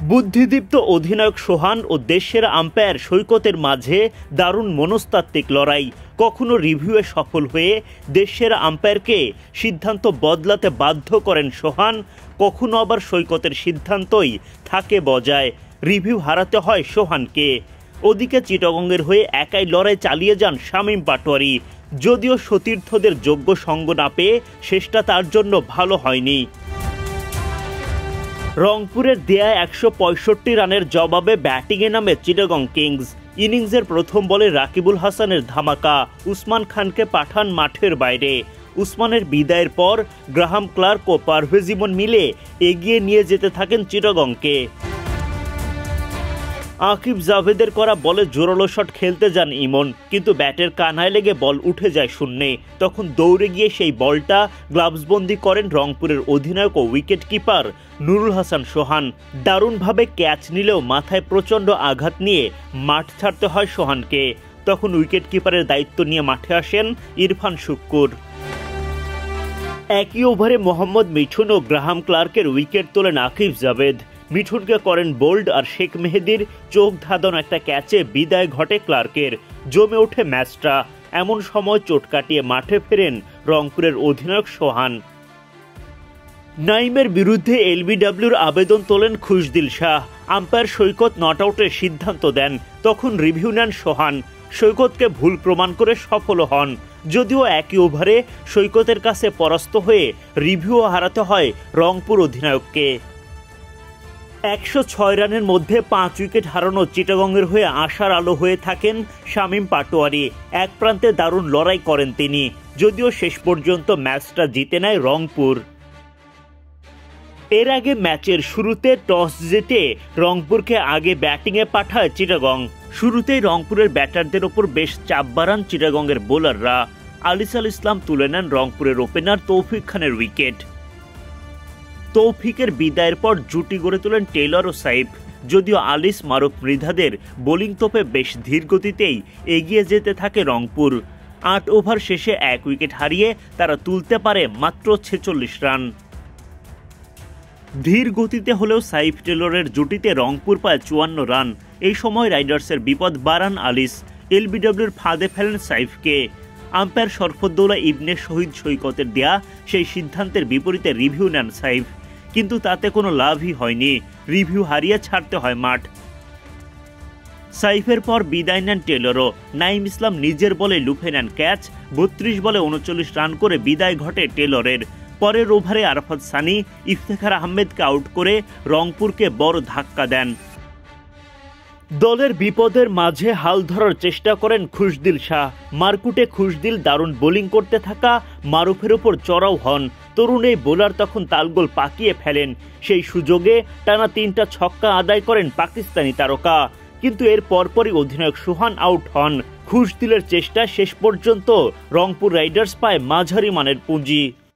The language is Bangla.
বুদ্ধিদীপ্ত অধিনায়ক সোহান ও দেশের আম্পায়ার সৈকতের মাঝে দারুণ মনস্তাত্ত্বিক লড়াই। কখনো রিভিউয়ে সফল হয়ে দেশের আম্পায়ারকে সিদ্ধান্ত বদলাতে বাধ্য করেন সোহান, কখনো আবার সৈকতের সিদ্ধান্তই থাকে বজায়, রিভিউ হারাতে হয় সোহানকে। ওদিকে চিটাগংয়ের হয়ে একাই লড়াই চালিয়ে যান শামীম পাটোয়ারি। যদিও সতীর্থদের যোগ্য সঙ্গ না পেয়ে শেষটা তার জন্য ভালো হয়নি। রংপুরের দেয়া ১৬৫ রানের জবাবে ব্যাটিংয়ে নামে চিটাগং কিংস। ইনিংসের প্রথম বলে রাকিবুল হাসানের ধামাকা উসমান খানকে পাঠান মাঠের বাইরে। উসমানের বিদায়ের পর গ্রাহাম ক্লার্ক ও পারভেজ ইমন মিলে এগিয়ে নিয়ে যেতে থাকেন চিটাগংকে। আকিব জাভেদের করা বলে জোরালো শট খেলতে যান ইমন, কিন্তু ব্যাটের কানায় লেগে বল উঠে যায় শূন্যে। তখন দৌড়ে গিয়ে সেই বলটা গ্লাভসবন্দি করেন রংপুরের অধিনায়ক ও উইকেট কিপার নুরুল হাসান সোহান। দারুণভাবে ক্যাচ নিলেও মাথায় প্রচণ্ড আঘাত নিয়ে মাঠ ছাড়তে হয় সোহানকে। তখন উইকেট কিপারের দায়িত্ব নিয়ে মাঠে আসেন ইরফান শুক্কুর। একই ওভারে মোহাম্মদ মিঠুন ও গ্রাহাম ক্লার্কের উইকেট তোলেন আকিব জাভেদ। মিঠুনকে করেন বোল্ড আর শেখ মেহেদির চোখ ধাঁধানো একটা ক্যাচে বিদায় ঘটে ক্লার্কের। জমে ওঠে ম্যাচটা। এমন সময় চোট কাটিয়ে মাঠে ফেরেন রংপুরের অধিনায়ক সোহান। নাইমের বিরুদ্ধে এলবিডব্লিউর আবেদন তোলেন Khushdil Shah. Umpire Saikat not আউটের সিদ্ধান্ত দেন। তখন রিভিউ নেন সোহান। সৈকতকে ভুল প্রমাণ করে সফল হন। যদিও একই ওভারে সৈকতের কাছে পরাস্ত হয়ে রিভিউ হারাতে হয় রংপুর অধিনায়ককে। ১০৬ রানের মধ্যে ৫ উইকেট হারানো চিটাগংয়ের হয়ে আশার আলো হয়ে থাকেন শামীম পাটোয়ারি। এক প্রান্তে দারুণ লড়াই করেন তিনি, যদিও শেষ পর্যন্ত ম্যাচটা জিতে নেয় রংপুর। এর আগে ম্যাচের শুরুতে টস জিতে রংপুরকে আগে ব্যাটিংয়ে পাঠায় চিটাগং। শুরুতেই রংপুরের ব্যাটারদের ওপর বেশ চাপ বাড়ান চিটাগংয়ের বোলাররা। আলিসাল ইসলাম তুলে নেন রংপুরের ওপেনার তৌফিক খানের উইকেট। তৌফিকের বিদায়ের পর জুটি গড়ে তোলেন টেলর ও সাইফ। যদিও আলিস মারুফ মৃধাদের বোলিং তোপে বেশ ধীর গতিতেই এগিয়ে যেতে থাকে রংপুর। ৮ ওভার শেষে ১ উইকেট হারিয়ে তারা তুলতে পারে মাত্র ৪৬ রান। ধীর গতিতে হলেও সাইফ টেলরের জুটিতে রংপুর পায় ৫৪ রান। এই সময় রাইডার্সের বিপদ বাড়ান আলিস। এলবিডব্লিউর ফাঁদে ফেলেন সাইফকে। আম্পায়ার শরফুদ্দৌলা ইবনে শহীদ সৈকতের দেয়া সেই সিদ্ধান্তের বিপরীতে রিভিউ নেন সাইফ, কিন্তু তাতে কোনো লাভই হয়নি। রিভিউ হারিয়ে ছাড়তে হয় মাঠ। সাইফের পর বিদায় নেন টেলরও। নাইম ইসলাম নিজের বলে লুফে নেন ক্যাচ। ৩২ বলে ৩৯ রান করে বিদায় ঘটে টেলরের। পরের ওভারে আরাফাত সানি ইফতেখার আহমেদকে আউট করে রংপুরকে বড় ধাক্কা দেন। দলের বিপদের মাঝে হাল ধরার চেষ্টা করেন খুশদিল শাহ। মারকুটে খুশদিল দারুণ বোলিং করতে থাকা মারুফের উপর চড়াও হন। তরুণ এই বোলার তখন তালগোল পাকিয়ে ফেলেন। সেই সুযোগে টানা ৩টা ছক্কা আদায় করেন পাকিস্তানি তারকা, কিন্তু এর পরপরই অধিনায়ক সোহান আউট হন। খুশদিলের চেষ্টা শেষ পর্যন্ত রংপুর রাইডার্স পায় মাঝারি মানের পুঁজি।